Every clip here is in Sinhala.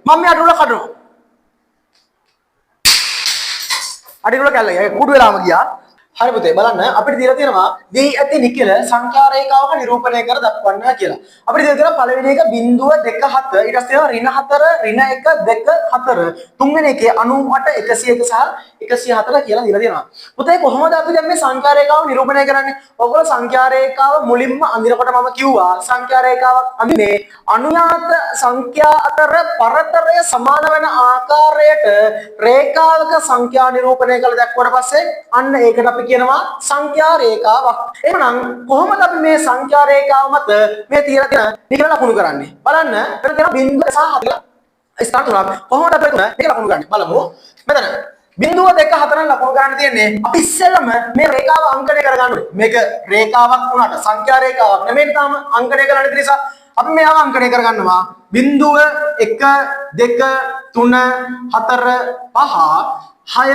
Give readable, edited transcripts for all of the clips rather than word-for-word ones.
මම මේ අඩිවල කඩනවා. අඩිවල කැල්ල කුඩු වෙලාම ගියා. හරි පුතේ බලන්න අපිට දීලා තියෙනවා දී ඇති නිකල සංඛ්‍යා රේඛාවක නිරූපණය කර දක්වන්න කියලා. අපිට දීලා තියෙනවා පළවෙනි එක 0.27 ඊට පස්සේ තියෙනවා ඍණ 4 ඍණ 1 2 4 තුන්වෙනි එකේ 98 101 සහ 104 කියලා දීලා තියෙනවා. පුතේ කොහොමද අපි දැන් මේ සංඛ්‍යා රේඛාව නිරූපණය කරන්නේ? ඔයගොල්ලෝ සංඛ්‍යා රේඛාව මුලින්ම අඳිනකොට මම කිව්වා සංඛ්‍යා රේඛාවක් අඳින්නේ අනුයාත සංඛ්‍යා අතර පරතරය සමාන වෙන ආකාරයට රේඛාවක සංඛ්‍යා නිරූපණය කළ දැක්වුවට පස්සේ අන්න ඒකට අපි කියනවා සංඛ්‍යා රේඛාවක්. එහෙනම් කොහොමද අපි මේ සංඛ්‍යා රේඛාව මත මේ තියලා තියෙන නිකල ලකුණු කරන්නේ? බලන්න මෙතන තියෙන බිංදුව සහ 4 ස්ථාන තුනක්. කොහොමද අපි මේක ලකුණු කරන්නේ? බලමු. මෙතන බිංදුව 2 4 ලකුණු කරන්න තියෙන්නේ. අපි ඉස්සෙල්ලම මේ රේඛාව අංකණය කරගන්න ඕනේ. මේක රේඛාවක් වුණාට සංඛ්‍යා රේඛාවක් නෙමෙයි තාම අංකණය කරන්න තියෙන නිසා අපි මේව අංකණය කරගන්නවා. බිංදුව 1 2 3 4 5 6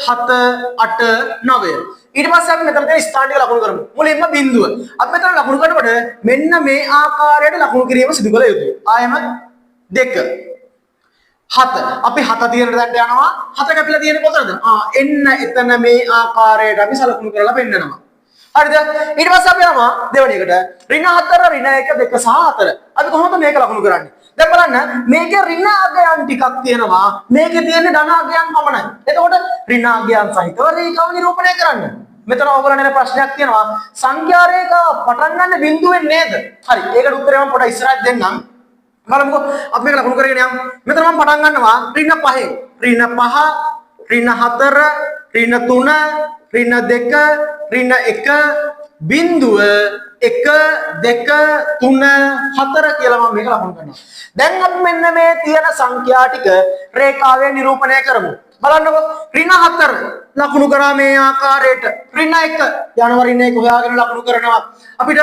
7 8 9 ඊට පස්සේ අපි මෙතන තියෙන ස්ථාන ටික ලකුණු කරමු. මුලින්ම බිංදුව. අපි මෙතන ලකුණු කරනකොට මෙන්න මේ ආකාරයට ලකුණු කිරීම සිදු කළ යුතුයි. ආයෙම 2 7 අපි 7 තියෙන තැනට යනවා. 7 කැපිලා තියෙන්නේ කොතනද? එන්න එතන මේ ආකාරයට අපි සලකුණු කරලා පෙන්නනවා. හරිද? ඊට පස්සේ අපි යනවා දෙවෙනි එකට. ඍණ 4 ඍණ 1 2 සහ 4. අපි කොහොමද මේක ලකුණු කරන්නේ? දැන් බලන්න මේකේ ඍණ අගයන් ටිකක් තියෙනවා. මේකේ තියෙන ධන අගයන් පමණයි. එතකොට ඍණ අගයන් සහිතව රේඛාව නිරූපණය කරන්න. මෙතන ඕගොල්ලන්ට ප්‍රශ්නයක් තියෙනවා. සංඛ්‍යා රේඛාව පටන් ගන්න බිංදුවෙන් නේද? හරි. ඒකට උත්තරේ මම පොඩ්ඩක් ඉස්සරහට දෙන්නම්. බලමුකෝ අපි මේක ලකුණු කරගෙන යමු. මෙතන මම පටන් ගන්නවා ඍණ 5. ඍණ 5 ඍණ 4 ඍණ 3 ඍණ 2 ඍණ 1 බිංදුව 1 2 3 4 කියලා මම මේක ලකුණු කරනවා. දැන් අපි මෙන්න මේ තියෙන සංඛ්‍යා ටික රේඛාවේ නිරූපණය කරමු. බලන්නකො ඍණ 4 ලකුණු කරා මේ ආකාරයට. ඍණ 1 යනවා ඍණ 1 හොයාගෙන ලකුණු කරනවා. අපිට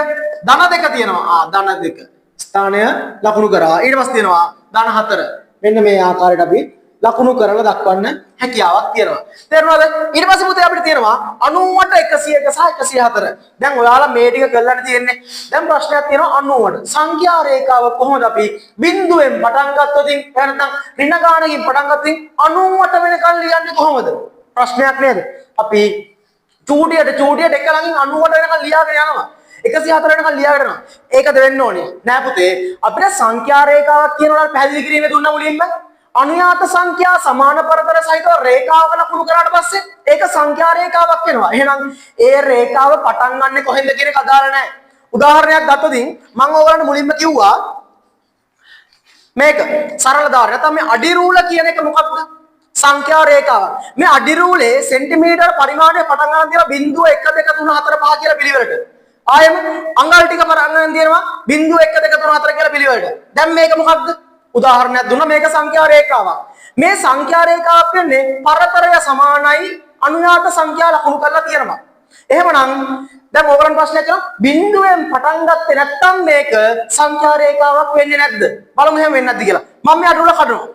ධන 2 තියෙනවා. ධන 2 ස්ථානය ලකුණු කරා. ඊට පස්සේ තියෙනවා ධන 4. මෙන්න මේ ආකාරයට අපි ලකුණු කරලා දක්වන්න හැකියාවක් තියෙනවා. තේරුණාද? ඊට පස්සේ පුතේ අපිට තියෙනවා 98 101 සහ 104. දැන් ඔයාලා මේ ටික කරන්න තියෙන්නේ. දැන් ප්‍රශ්නයක් තියෙනවා 98. සංඛ්‍යා රේඛාව කොහොමද අපි බිංදුවෙන් පටන් ගත්තොත් එහෙනම් ඍණ ගානකින් පටන් ගත්තොත් 98 වෙනකන් ලියන්නේ කොහොමද? ප්‍රශ්නයක් නේද? අපි චූටියට එක ළඟින් 98 වෙනකන් ලියාගෙන යනවා. 104 වෙනකන් ලියාගෙන යනවා. ඒකද වෙන්න ඕනේ. නෑ පුතේ අපිට සංඛ්‍යා රේඛාවක් කියනවා පැහැදිලි කිරීමේ දුන්න මුලින්ම අනුයාත සංඛ්‍යා සමාන පරතර සහිතව රේඛාවක ලකුණු කරාට පස්සේ ඒක සංඛ්‍යා රේඛාවක් වෙනවා. එහෙනම් ඒ රේඛාව පටන් ගන්නෙ කොහෙන්ද කියන එක අදාළ නැහැ. උදාහරණයක් ගත්තොත් මම ඕගලන්ට මුලින්ම කිව්වා මේක සරල ධාරය. නැත්නම් මේ අඩි රූල කියන එක මොකක්ද? සංඛ්‍යා රේඛාව. මේ අඩි රූලේ සෙන්ටිමීටර පරිමාණය පටන් ගන්න තියෙනවා 0 1 2 3 4 5 කියලා පිළිවෙලට. ආයෙම අඟල් ටික පටන් ගන්න තියෙනවා 0 1 2 3 4 කියලා පිළිවෙලට. දැන් මේක මොකක්ද? උදාහරණයක් දුන්නා මේක සංඛ්‍යා රේඛාවක්. මේ සංඛ්‍යා රේඛාවක් කියන්නේ පරතරය සමානයි අනුයාත සංඛ්‍යා ලකුණු කරලා තියෙනවා. එහෙමනම් දැන් ඕගලන් ප්‍රශ්නයක් කරනවා බිංදුවෙන් පටන් ගත්තේ නැත්නම් මේක සංඛ්‍යා රේඛාවක් වෙන්නේ නැද්ද? බලමු එහෙම වෙන්නේ නැද්ද කියලා. මම මේ අඩුවල කඩනවා.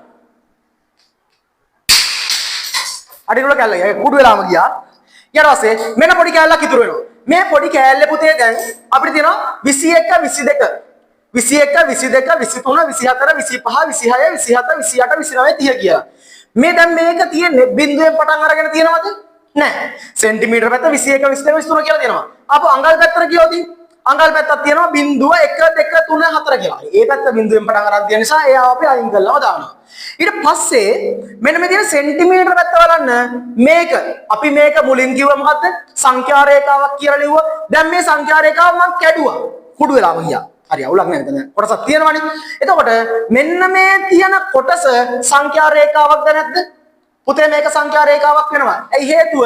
අඩිවල කැල්ල කුඩු වෙලාම ගියා. ඊට පස්සේ මෙන්න පොඩි කැල්ලක් ඉතුරු වෙනවා. මේ පොඩි කැල්ලේ පුතේ දැන් අපිට තියෙනවා 21 22 21 22 23 24 25 26 27 28 29 30 කියලා. මේ දැන් මේක තියෙන්නේ බිංදුවෙන් පටන් අරගෙන තියෙනවද? නැහැ. සෙන්ටිමීටර පැත්ත 21 22 23 කියලා තියෙනවා. අපෝ අඟල් පැත්තට ගියොත් අඟල් පැත්තක් තියෙනවා 0 1 2 3 4 කියලා. ඒ පැත්ත බිංදුවෙන් පටන් අරන් තියෙන නිසා ඒව අපි අයින් කරලාම දානවා. ඊට පස්සේ මෙන්න මේ තියෙන සෙන්ටිමීටර පැත්ත බලන්න මේක අපි මේක මුලින් කිව්වා මොකද්ද? සංඛ්‍යා රේඛාවක් කියලා ලිව්වා. දැන් මේ සංඛ්‍යා රේඛාව මම කැඩුවා. කුඩු වෙලාම ගියා. හරි අවුලක් නැහැ මෙතන. කොටසක් තියෙනවනේ. එතකොට මෙන්න මේ තියෙන කොටස සංඛ්‍යා රේඛාවක්ද නැද්ද? පුතේ මේක සංඛ්‍යා රේඛාවක් වෙනවා. ඇයි හේතුව?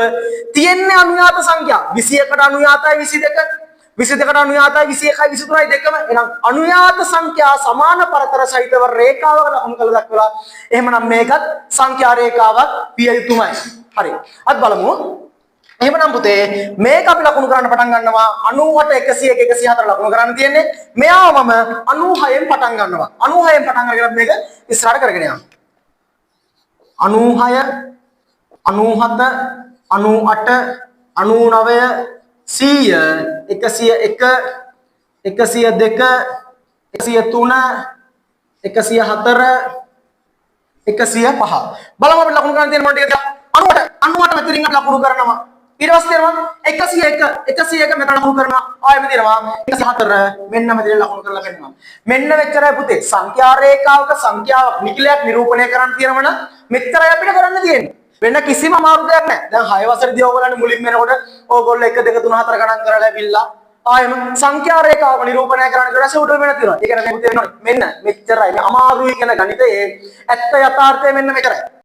තියෙන්නේ අනුයාත සංඛ්‍යා. 21ට අනුයාතයි 22. 22ට අනුයාතයි 21යි 23යි දෙකම. එහෙනම් අනුයාත සංඛ්‍යා සමාන පරතර සහිතව රේඛාවක ලකුණු කළ දක්වලා. එහෙමනම් මේකත් සංඛ්‍යා රේඛාවක් විය යුතුමයි. හරි. අද බලමු. එහෙමනම් පුතේ මේක අපි ලකුණු කරන්න පටන් ගන්නවා 98 101 104 ලකුණු කරන්න තියෙන්නේ. මෙයාව මම 96න් පටන් ගන්නවා. 96න් පටන් අරගෙන මේක ඉස්සරහට කරගෙන යනවා. 96 97 98 99 100 101 102 103 104 105. බලමු අපි ලකුණු කරන්න තියෙන මොන ටිකද? 90ට මෙතනින් අපි ලකුණු කරනවා. ඊට පස්සේ තියෙනවා 101 මෙතන ලකුණු කරනවා. ආයෙම තියෙනවා 104 මෙන්න මෙතන ලකුණු කරලා පෙන්නනවා. මෙන්න මෙච්චරයි පුතේ. සංඛ්‍යා රේඛාවක සංඛ්‍යාවක් නිකිලයක් නිරූපණය කරන්න තියෙනවනම් මෙච්චරයි අපිට කරන්න තියෙන්නේ. වෙන කිසිම අමාරු දෙයක් නැහැ. දැන් 6 වසරේදී ඕගොල්ලන් මුලින්ම එනකොට ඕගොල්ලෝ 1 2 3 4 ගණන් කරලා ඇවිල්ලා ආයෙම සංඛ්‍යා රේඛාවක නිරූපණය කරන්න ඊට පස්සේ උඩ වෙන තියෙනවා. ඒ කියන්නේ පුතේ මෙන්න මෙච්චරයි. මේ අමාරුයි කියන ගණිතයේ ඇත්ත යථාර්ථය මෙන්න මෙච්චරයි.